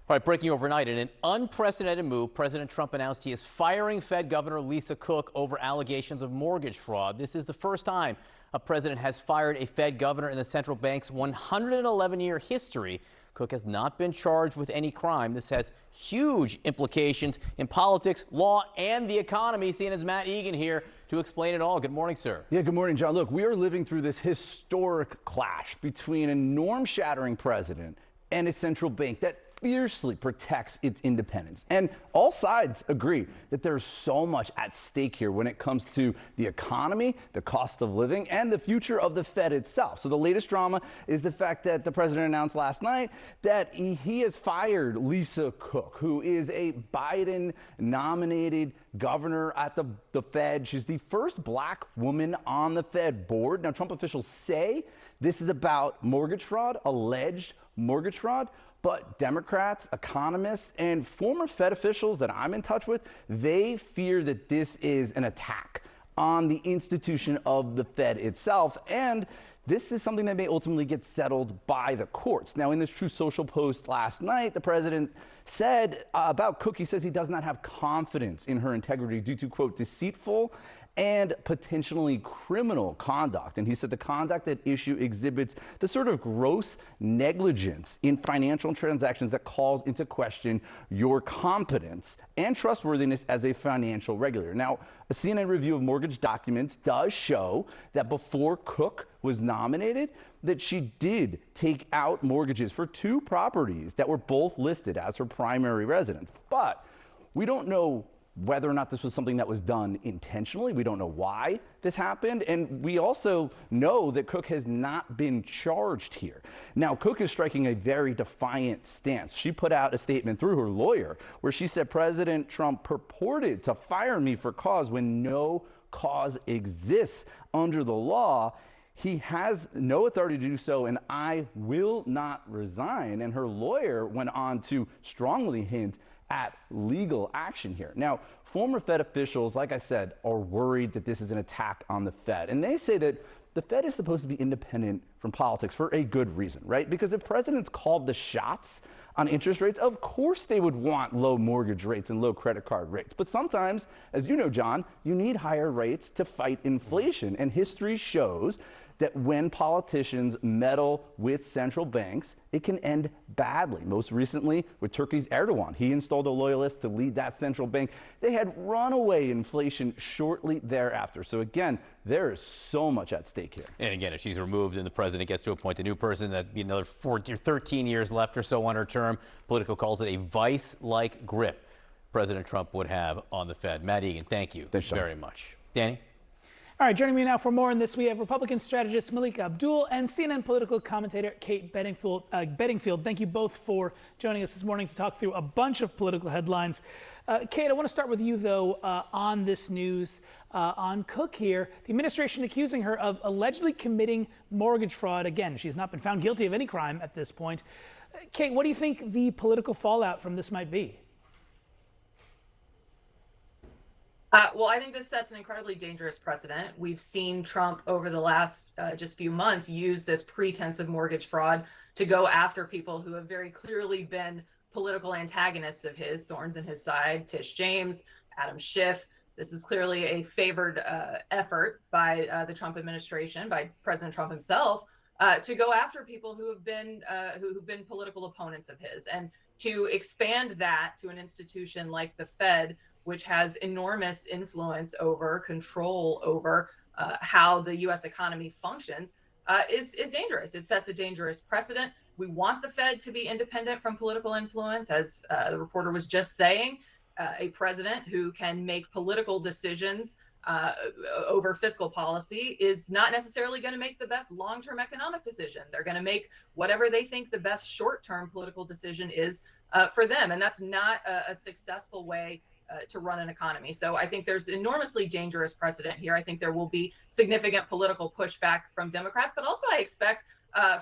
All right, breaking overnight, in an unprecedented move, President Trump announced he is firing Fed Governor Lisa Cook over allegations of mortgage fraud. This is the first time a president has fired a Fed governor in the central bank's 111-year history. Cook has not been charged with any crime. This has huge implications in politics, law, and the economy. CNN's Matt Egan here to explain it all. Good morning, sir. Yeah, good morning, John. Look, we are living through this historic clash between a norm-shattering president and a central bank that fiercely protects its independence. And all sides agree that there's so much at stake here when it comes to the economy, the cost of living, and the future of the Fed itself. So the latest drama is the fact that the president announced last night that he has fired Lisa Cook, who is a Biden-nominated governor at the Fed. She's the first black woman on the Fed board. Now, Trump officials say this is about mortgage fraud, alleged mortgage fraud. But Democrats, economists, and former Fed officials that I'm in touch with, they fear that this is an attack on the institution of the Fed itself. And this is something that may ultimately get settled by the courts. Now, in this Truth Social post last night, the president said about Cook, he says he does not have confidence in her integrity due to, quote, deceitful and potentially criminal conduct. And he said the conduct at issue exhibits the sort of gross negligence in financial transactions that calls into question your competence and trustworthiness as a financial regulator. Now, a CNN review of mortgage documents does show that before Cook was nominated, that she did take out mortgages for two properties that were both listed as her primary residence. But we don't know whether or not this was something that was done intentionally. We don't know why this happened. And we also know that Cook has not been charged here. Now, Cook is striking a very defiant stance. She put out a statement through her lawyer where she said President Trump purported to fire me for cause when no cause exists under the law. He has no authority to do so, and I will not resign. And her lawyer went on to strongly hint at legal action here. Now, former Fed officials, like I said, are worried that this is an attack on the Fed. And they say that the Fed is supposed to be independent from politics for a good reason, right? Because if presidents called the shots on interest rates, of course they would want low mortgage rates and low credit card rates. But sometimes, as you know, John, you need higher rates to fight inflation. And history shows that when politicians meddle with central banks, it can end badly. Most recently with Turkey's Erdogan. He installed a loyalist to lead that central bank. They had runaway inflation shortly thereafter. So again, there is so much at stake here. And again, if she's removed and the president gets to appoint a new person, that'd be another 13 years left or so on her term. Politico calls it a vice-like grip President Trump would have on the Fed. Matt Egan, thank you very much. Danny? All right, joining me now for more on this, we have Republican strategist Malik Abdul and CNN political commentator Kate Bedingfield. Thank you both for joining us this morning to talk through a bunch of political headlines. Kate, I want to start with you, though, on this news on Cook here. The administration accusing her of allegedly committing mortgage fraud. Again, she's not been found guilty of any crime at this point. Kate, what do you think the political fallout from this might be? Well, I think this sets an incredibly dangerous precedent. We've seen Trump over the last just few months use this pretense of mortgage fraud to go after people who have very clearly been political antagonists of his, thorns in his side, Tish James, Adam Schiff. This is clearly a favored effort by the Trump administration, by President Trump himself, to go after people who've been political opponents of his, and to expand that to an institution like the Fed, which has enormous influence over, control over how the U.S. economy functions, is dangerous. It sets a dangerous precedent. We want the Fed to be independent from political influence, as the reporter was just saying. A president who can make political decisions over fiscal policy is not necessarily going to make the best long-term economic decision. They're going to make whatever they think the best short-term political decision is for them. And that's not a successful way to run an economy. So I think there's enormously dangerous precedent here. I think there will be significant political pushback from Democrats, but also I expect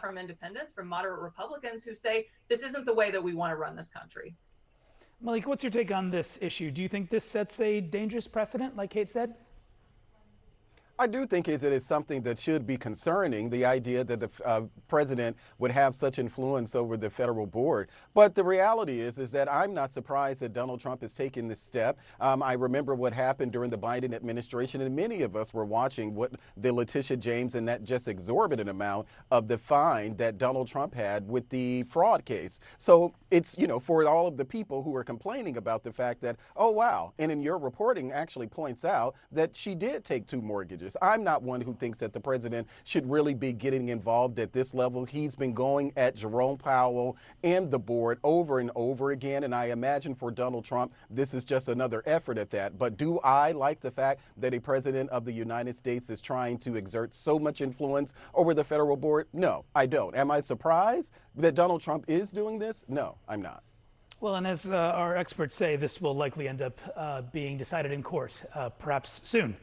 from independents, from moderate Republicans who say this isn't the way that we want to run this country. Malik, what's your take on this issue? Do you think this sets a dangerous precedent, like Kate said? I do think it is something that should be concerning, the idea that the president would have such influence over the federal board. But the reality is that I'm not surprised that Donald Trump is taking this step. I remember what happened during the Biden administration, and many of us were watching what the Letitia James and that just exorbitant amount of the fine that Donald Trump had with the fraud case. So it's, for all of the people who are complaining about the fact that, oh, wow, and in your reporting actually points out that she did take 2 mortgages. I'm not one who thinks that the president should really be getting involved at this level. He's been going at Jerome Powell and the board over and over again, and I imagine for Donald Trump, this is just another effort at that. But do I like the fact that a president of the United States is trying to exert so much influence over the federal board? No, I don't. Am I surprised that Donald Trump is doing this? No, I'm not. Well, and as our experts say, this will likely end up being decided in court, perhaps soon.